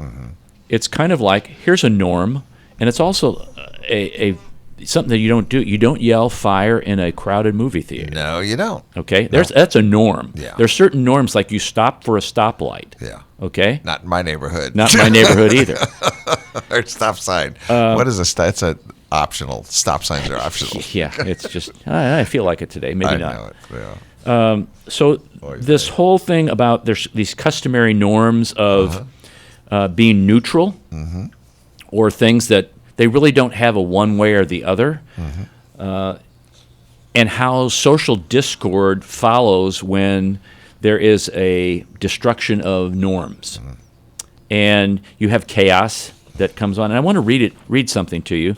It's kind of like, here's a norm, and it's also a something that you don't do. You don't yell fire in a crowded movie theater. No, you don't. Okay? That's a norm. Yeah. There's certain norms, like you stop for a stoplight. Yeah. Okay? Not in my neighborhood. Not in my neighborhood either. Or stop sign. What is a stop? It's a optional. Stop signs are optional. Yeah, it's just, I feel like it today. Maybe I not. know it. Yeah. So this whole thing about there's these customary norms of being neutral or things that they really don't have a one way or the other, and how social discord follows when there is a destruction of norms. And you have chaos that comes on. And I want to read something to you.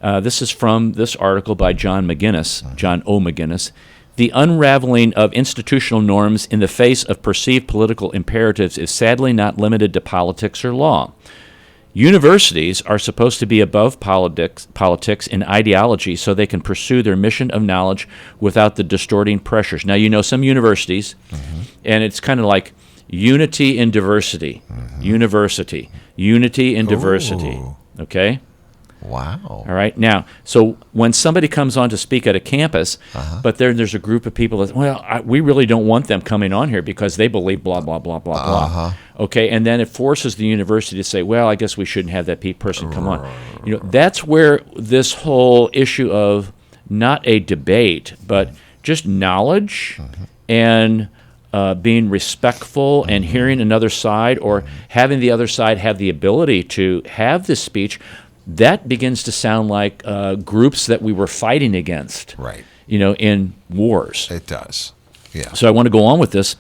This is from this article by John McGinnis, John O. McGinnis. The unraveling of institutional norms in the face of perceived political imperatives is sadly not limited to politics or law. Universities are supposed to be above politics and ideology so they can pursue their mission of knowledge without the distorting pressures. Now, some universities, and it's kind of like unity in diversity, university, unity in diversity, okay? Wow. All right. Now, so when somebody comes on to speak at a campus, but there's a group of people that, we really don't want them coming on here because they believe blah, blah, blah, blah, blah. Okay. And then it forces the university to say, well, I guess we shouldn't have that person come on. That's where this whole issue of not a debate, but just knowledge and being respectful and hearing another side or having the other side have the ability to have this speech. That begins to sound like groups that we were fighting against, Right. In wars. It does. Yeah. So I want to go on with this.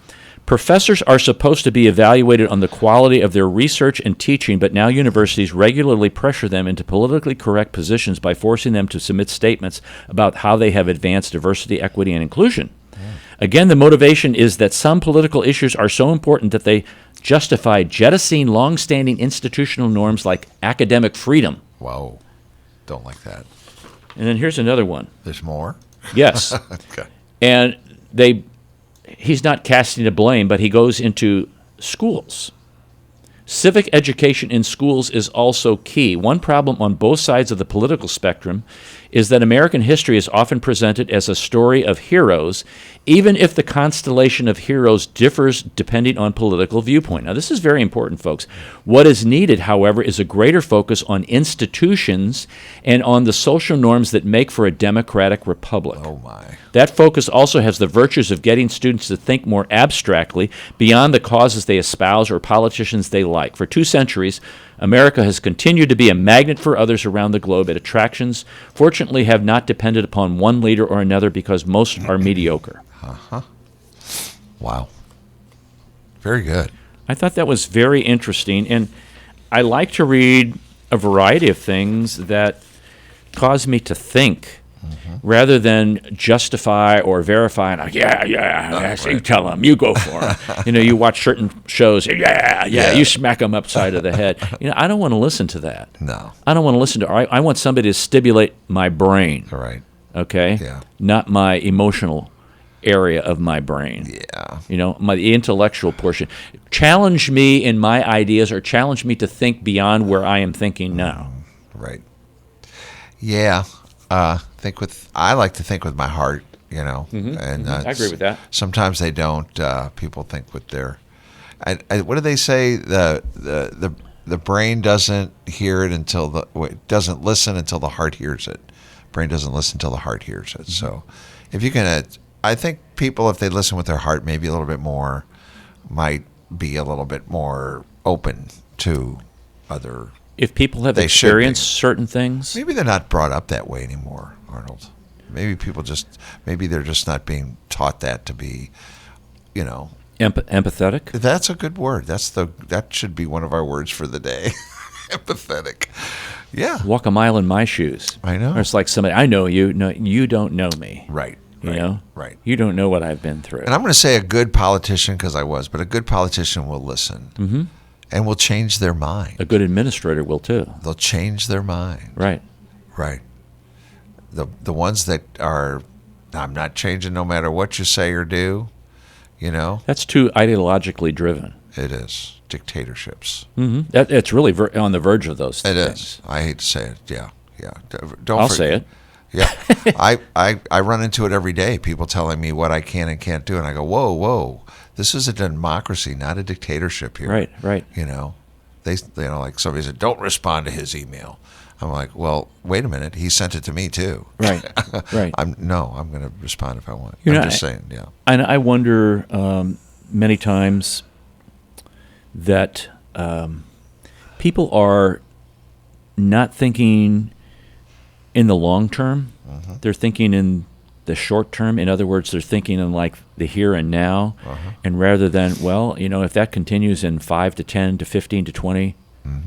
Professors are supposed to be evaluated on the quality of their research and teaching, but now universities regularly pressure them into politically correct positions by forcing them to submit statements about how they have advanced diversity, equity, and inclusion. Again, the motivation is that some political issues are so important that they justify jettisoning long-standing institutional norms like academic freedom. Whoa. Don't like that. And then here's another one. There's more? Yes. Okay. And he's not casting the blame, but he goes into schools. Civic education in schools is also key. One problem on both sides of the political spectrum is that American history is often presented as a story of heroes, even if the constellation of heroes differs depending on political viewpoint. Now, this is very important, folks. What is needed, however, is a greater focus on institutions and on the social norms that make for a democratic republic. Oh, my. That focus also has the virtues of getting students to think more abstractly beyond the causes they espouse or politicians they like. For 2 centuries, America has continued to be a magnet for others around the globe. Its attractions, fortunately, have not depended upon one leader or another because most are mediocre. Wow. Very good. I thought that was very interesting, and I like to read a variety of things that cause me to think rather than justify or verify. And you tell them, you go for it. You watch certain shows, you smack them upside of the head. I don't want to listen to that. No. I don't want to listen to. I want somebody to stimulate my brain. All right. Okay. Yeah. Not my emotional area of my brain. Yeah. My intellectual portion. Challenge me in my ideas, or challenge me to think beyond where I am thinking now. Right. Yeah. I like to think with my heart, and I agree with that. Sometimes they don't. People think with their. What do they say? The brain doesn't hear it doesn't listen until the heart hears it. Brain doesn't listen until the heart hears it. So, if you can, I think people, if they listen with their heart, maybe a little bit more, might be a little bit more open to other. If people have experienced certain things, maybe they're not brought up that way anymore, Arnold. Maybe they're just not being taught that to be, empathetic. That's a good word. That should be one of our words for the day. Empathetic. Yeah. Walk a mile in my shoes. I know. Or it's like somebody, I know you. No, you don't know me. Right. Right. You don't know what I've been through. And I'm going to say a good politician, because I was, but a good politician will listen. And will change their mind. A good administrator will too. They'll change their mind. Right. Right. The ones that are, I'm not changing no matter what you say or do, That's too ideologically driven. It is. Dictatorships. It's really on the verge of those things. It is. I hate to say it. Yeah. I'll say it. Yeah. I run into it every day. People telling me what I can and can't do. And I go, whoa. This is a democracy, not a dictatorship here. Right. They like somebody said, don't respond to his email. I'm like, well, wait a minute. He sent it to me too. Right. I'm going to respond if I want. I'm just saying, yeah. And I wonder many times that people are not thinking in the long term. They're thinking in the short term. In other words, they're thinking in like the here and now. And rather than, if that continues in 5 to 10 to 15 to 20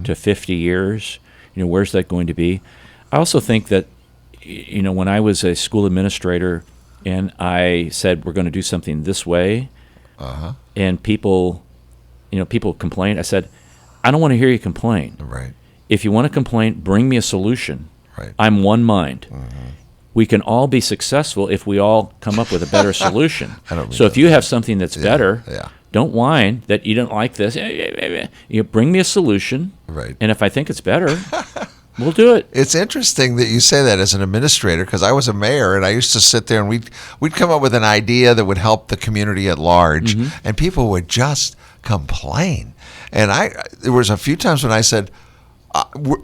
to 50 years, where's that going to be? I also think that, when I was a school administrator and I said, we're going to do something this way, and people complain, I said, I don't want to hear you complain. Right. If you want to complain, bring me a solution. Right. I'm one mind. We can all be successful if we all come up with a better solution. So if you have something that's better, don't whine that you don't like this. You bring me a solution, right? And if I think it's better, we'll do it. It's interesting that you say that as an administrator, because I was a mayor and I used to sit there and we'd come up with an idea that would help the community at large, and people would just complain. And there was a few times when I said,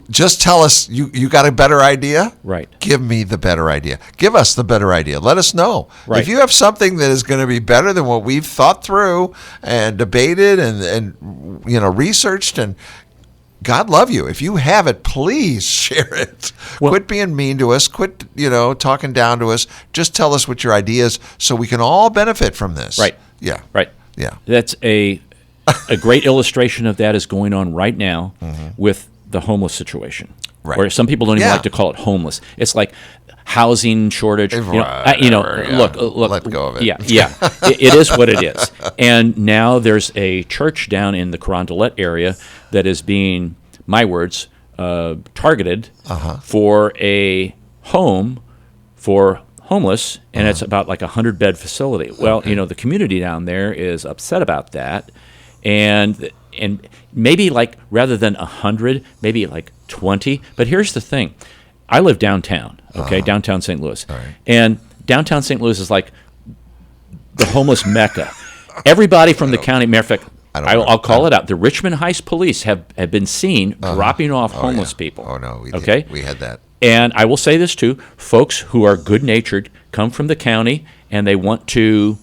just tell us you got a better idea. Right. Give me the better idea. Give us the better idea. Let us know. Right. If you have something that is going to be better than what we've thought through and debated and researched, and God love you. If you have it, please share it. Quit being mean to us. Quit talking down to us. Just tell us what your idea is so we can all benefit from this. Right. Yeah. Right. Yeah. That's a great illustration of that is going on right now with the homeless situation, right? Or some people don't even like to call it homeless. It's like housing shortage. Look, let go of it. Yeah. It is what it is. And now there's a church down in the Carondelet area that is being, my words, targeted for a home for homeless, and it's about like a 100-bed facility. Well, the community down there is upset about that, and and maybe like rather than 100, maybe like 20. But here's the thing. I live downtown, downtown St. Louis. Right. And downtown St. Louis is like the homeless mecca. Everybody from the county, matter of fact, I'll call it out. The Richmond Heights police have been seen dropping off homeless people. Oh, no. We had that. And I will say this too, folks who are good-natured come from the county and they want to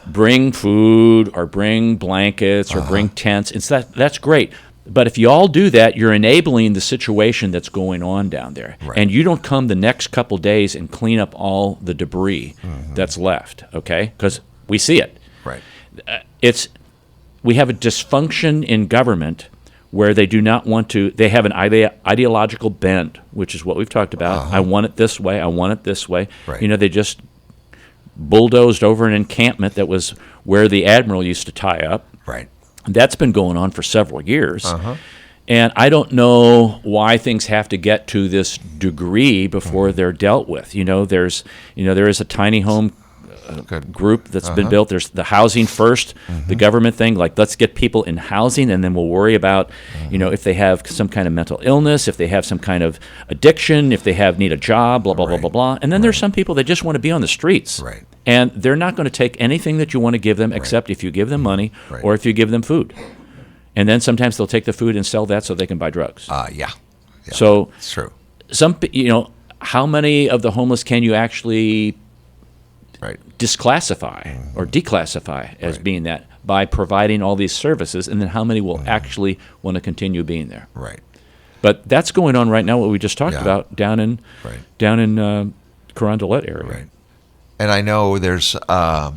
bring food or bring blankets or bring tents. That's great. But if you all do that, you're enabling the situation that's going on down there. Right. And you don't come the next couple days and clean up all the debris that's left, okay? Because we see it. Right. We have a dysfunction in government where they do not want to, they have an ideological bent, which is what we've talked about. I want it this way, I want it this way. Right. You know, they just bulldozed over an encampment that was where the admiral used to tie up. Right. That's been going on for several years. And I don't know why things have to get to this degree before they're dealt with. There is a tiny home group that's been built. There's the housing first, the government thing, like let's get people in housing and then we'll worry about, if they have some kind of mental illness, if they have some kind of addiction, if they need a job, blah, blah, blah, blah, blah. And then there's some people that just want to be on the streets. Right. And they're not going to take anything that you want to give them except if you give them money or if you give them food. And then sometimes they'll take the food and sell that so they can buy drugs. Yeah. So it's true. How many of the homeless can you actually disclassify or declassify as being that by providing all these services, and then how many will actually want to continue being there? Right. But that's going on right now. What we just talked about down in Carondelet area. Right. And I know there's, I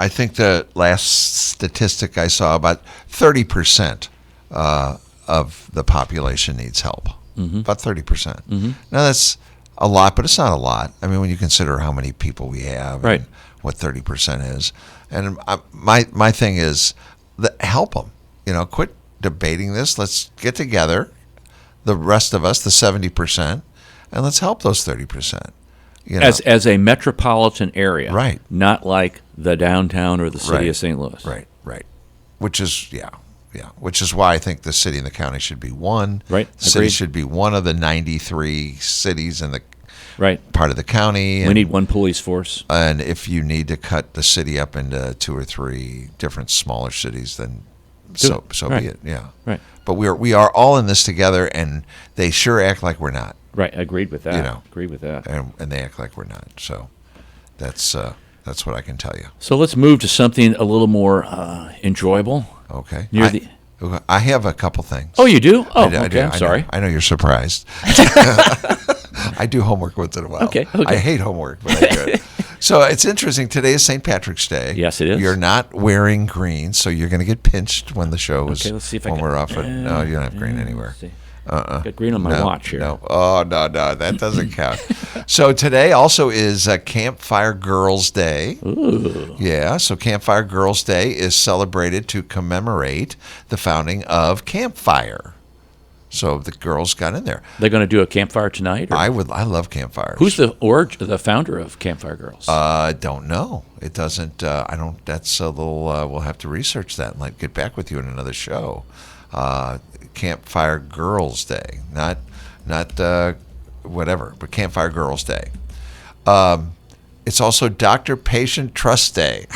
think the last statistic I saw, about 30% of the population needs help. About 30%. Now that's a lot, but it's not a lot. I mean, when you consider how many people we have and what 30% is. And my thing is, help them. Quit debating this. Let's get together, the rest of us, the 70%, and let's help those 30%. As a metropolitan area. Right. Not like the downtown or the city of St. Louis. Right. Which is, which is why I think the city and the county should be one. Right. The city should be one of the 93 cities in the part of the county. We need one police force. And if you need to cut the city up into 2 or 3 different smaller cities, then so be it. Yeah. Right. But we are all in this together, and they sure act like we're not. Right. I agreed with that. Agreed with that. And they act like we're not. So that's what I can tell you. So let's move to something a little more enjoyable. Okay. I have a couple things. Oh, you do? Oh, I do. I'm sorry. I know you're surprised. I do homework once in a while. Okay. I hate homework, but I do it. So it's interesting. Today is St. Patrick's Day. Yes, it is. You're not wearing green, so you're going to get pinched when the show is. Okay, let's see if when I can. we're off. No, you don't have green anywhere. Got green on my watch here. No. Oh, no, that doesn't count. So today also is Campfire Girls Day. Ooh. Yeah, so Campfire Girls Day is celebrated to commemorate the founding of Campfire. So the girls got in there. They're going to do a campfire tonight? Or? I love campfires. Who's the founder of Campfire Girls? Don't know. It doesn't. I don't. That's a little. We'll have to research that and get back with you in another show. Campfire Girls Day, not whatever, but Campfire Girls Day. It's also Doctor Patient Trust Day.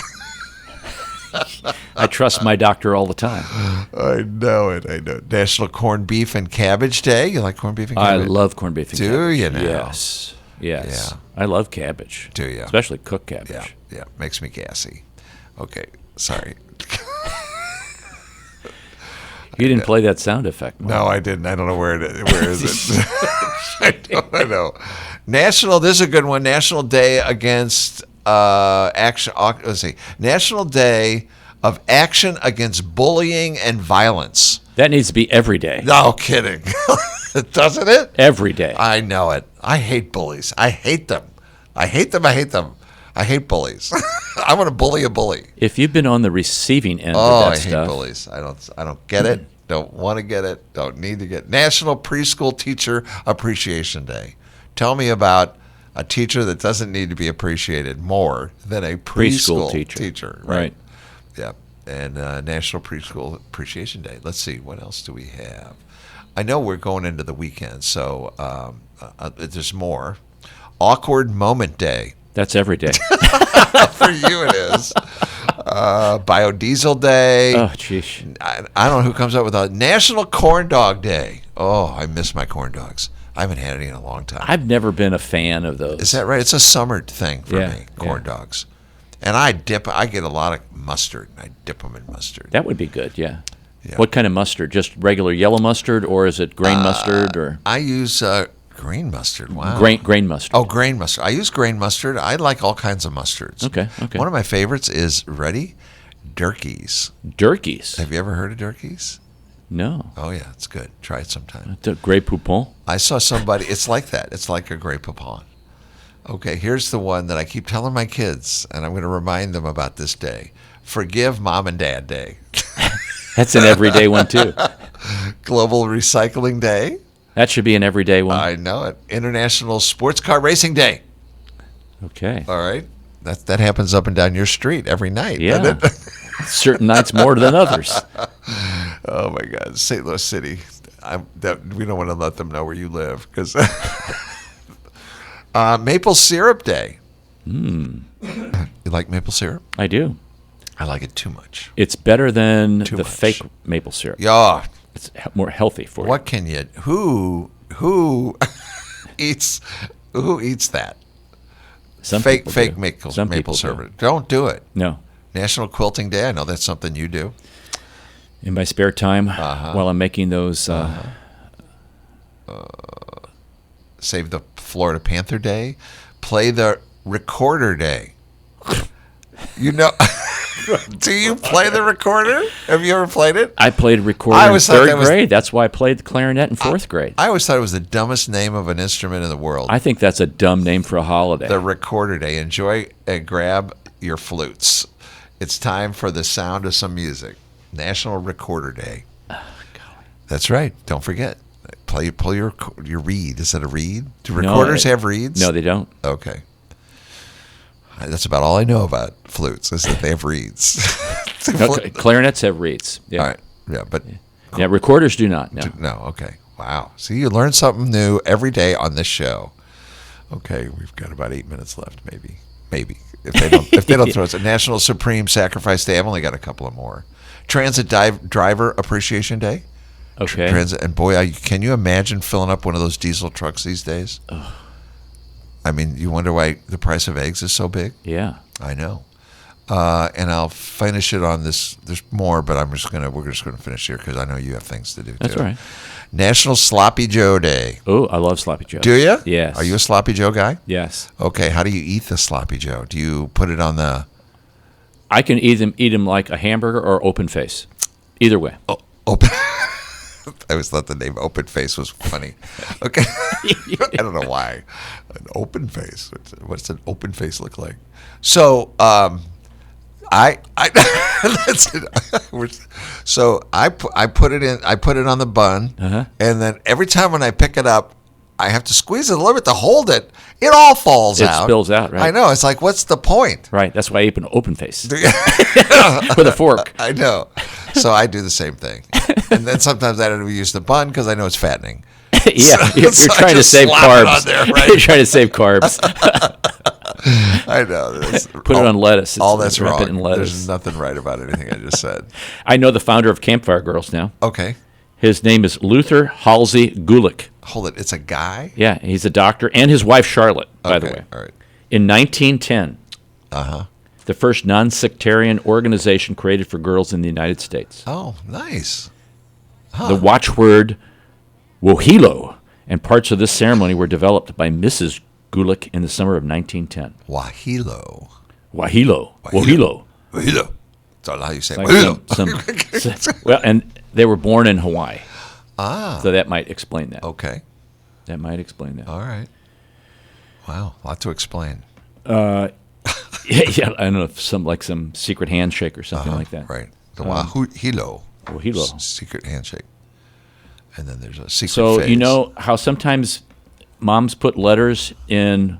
I trust my doctor all the time. I know it. I know. National Corned Beef and Cabbage Day. You like corned beef and cabbage? I love corned beef and cabbage. Do you now? Yes. Yeah. I love cabbage. Do you? Especially cooked cabbage. Yeah. Makes me gassy. Okay. Sorry. You didn't play that sound effect. No, I didn't. I don't know where is it. I know. This is a good one. National Day against action. Let's see. National Day of Action Against Bullying and Violence. That needs to be every day. No kidding. Doesn't it? Every day. I know it. I hate bullies. I hate them. I hate bullies. I want to bully a bully. If you've been on the receiving end of that stuff. I hate bullies. I don't get it. Don't want to get it. Don't need to get it. National Preschool Teacher Appreciation Day. Tell me about a teacher that doesn't need to be appreciated more than a preschool teacher. Right. Yeah. and National Preschool Appreciation Day. Let's see, what else do we have? I know we're going into the weekend, so there's more. Awkward Moment Day. That's every day. For you it is. Biodiesel Day. Oh, jeez. I don't know who comes up with a National Corn Dog Day. Oh, I miss my corn dogs. I haven't had any in a long time. I've never been a fan of those. Is that right? It's a summer thing for Yeah, me, corn dogs. And I get a lot of mustard, and I dip them in mustard. That would be good, yeah. Yeah. What kind of mustard? Just regular yellow mustard, or is it grain mustard? Or I use grain mustard. Wow. grain mustard. Oh, grain mustard. I use grain mustard. I like all kinds of mustards. Okay. One of my favorites is, ready? Durkees. Durkees? Have you ever heard of Durkees? No. Oh, yeah, it's good. Try it sometime. The Grey Poupon? I saw somebody, it's like that. It's like a Grey Poupon. Okay, here's the one that I keep telling my kids, and I'm going to remind them about this day. Forgive Mom and Dad Day. That's an everyday one, too. Global Recycling Day. That should be an everyday one. I know it. International Sports Car Racing Day. Okay. All right. That happens up and down your street every night, Yeah. doesn't it? Certain nights more than others. Oh, my God. St. Louis City. We don't want to let them know where you live. Because Maple Syrup Day. You like maple syrup? I do. I like it too much. It's better than Too the much. fake maple syrup. Yeah. It's more healthy for What can you? Who eats that? you. Some fake people do. maple Some maple people syrup. do. Don't do it. No. National Quilting Day. I know that's something you do. In my spare time, while I'm making those, Save the Florida Panther Day. Play the Recorder Day. You know, do you play the recorder? Have you ever played it? I played recorder I in always thought third that was- grade. That's why I played the clarinet in fourth grade. I always thought it was the dumbest name of an instrument in the world. I think that's a dumb name for a holiday. The Recorder Day. Enjoy and grab your flutes. It's time for the sound of some music. National Recorder Day. That's right. Don't forget. Pull your reed. Is that a reed? Do recorders have reeds? No, they don't. Okay. That's about all I know about flutes, is that they have reeds. No, clarinets have reeds. Yeah. All right. Yeah, but Yeah, recorders do not. No. no, okay. Wow. See, you learn something new every day on this show. Okay, we've got about 8 minutes left, maybe. If they don't throw us a National Supreme Sacrifice Day, I've only got a couple of more. Transit Driver Appreciation Day. Okay. Transit, and boy, can you imagine filling up one of those diesel trucks these days? Ugh. I mean, you wonder why the price of eggs is so big? Yeah. I know. And I'll finish it on this. There's more, but we're just gonna finish here because I know you have things to do. That's too. all right. National Sloppy Joe Day. Oh, I love sloppy joes. Do you? Yes. Are you a Sloppy Joe guy? Yes. Okay. How do you eat the Sloppy Joe? Do you put it on the? I can eat them like a hamburger or open face. Either way. Open. I always thought the name Open Face was funny. Okay. I don't know why. An open face. What's an open face look like? So, I that's it. So I put it in. I put it on the bun, and then every time when I pick it up, I have to squeeze it a little bit to hold it. It all falls out. It spills out, right? I know. It's like, what's the point? Right. That's why I eat an open face with a fork. I know. So I do the same thing, and then sometimes I don't even use the bun because I know it's fattening. Yeah, you're So I trying to just save slap it carbs. on there, right? You're trying to save carbs. I know. Put it on lettuce. All that's Wrap wrong. it in lettuce. There's nothing right about anything I just said. I know the founder of Campfire Girls now. Okay. His name is Luther Halsey Gulick. Hold it. It's a guy? Yeah, he's a doctor, and his wife Charlotte, by the Okay, way. all right. In 1910, Uh-huh. the first non-sectarian organization created for girls in the United States. Oh, nice. The watchword Wohelo and parts of this ceremony were developed by Mrs. Gulick in the summer of 1910. Wahilo. Wahelo. Wohelo. Wahilo. That's all how you say it. Like Wahilo. well, and they were born in Hawaii. Ah. So that might explain that. Okay. That might explain that. All right. Wow. A lot to explain. Yeah, I don't know if some secret handshake or something like that. Right. The Wahilo. Wohelo. Secret handshake. And then there's a secret So phase. you know how sometimes moms put letters in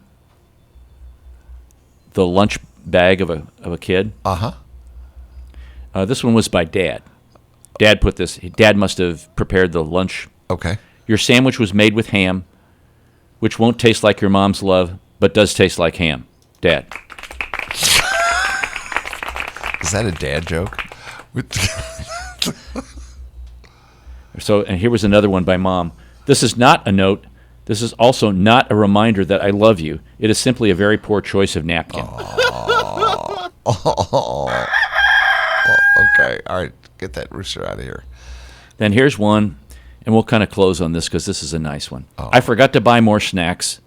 the lunch bag of a kid? Uh-huh. This one was by Dad. Dad must have prepared the lunch. Okay. Your sandwich was made with ham, which won't taste like your mom's love, but does taste like ham. Dad. Is that a dad joke? So, and here was another one by Mom. This is not a note. This is also not a reminder that I love you. It is simply a very poor choice of napkin. Okay. All right. Get that rooster out of here. Then here's one, and we'll kind of close on this because this is a nice one. I forgot to buy more snacks.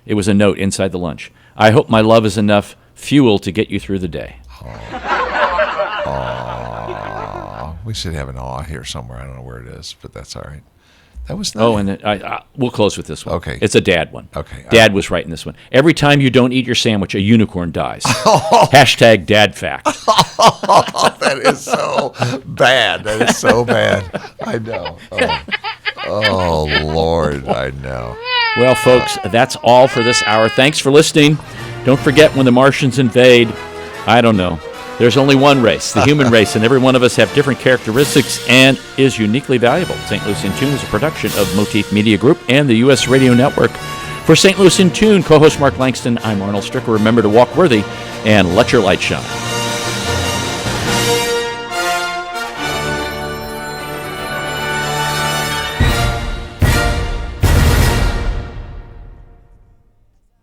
It was a note inside the lunch. I hope my love is enough fuel to get you through the day. We should have an awe here somewhere. I don't know where it is, but that's all right. That was nice. Oh, and then we'll close with this one. Okay. It's a Dad one. Okay. Dad was writing this one. Every time you don't eat your sandwich, a unicorn dies. Hashtag Dad fact. That is so bad. That is so bad. I know. Oh, Lord, I know. Well, folks, that's all for this hour. Thanks for listening. Don't forget, when the Martians invade, I don't know. There's only one race, the human race, and every one of us have different characteristics and is uniquely valuable. St. Louis in Tune is a production of Motif Media Group and the U.S. Radio Network. For St. Louis in Tune, co-host Mark Langston, I'm Arnold Stricker. Remember to walk worthy and let your light shine.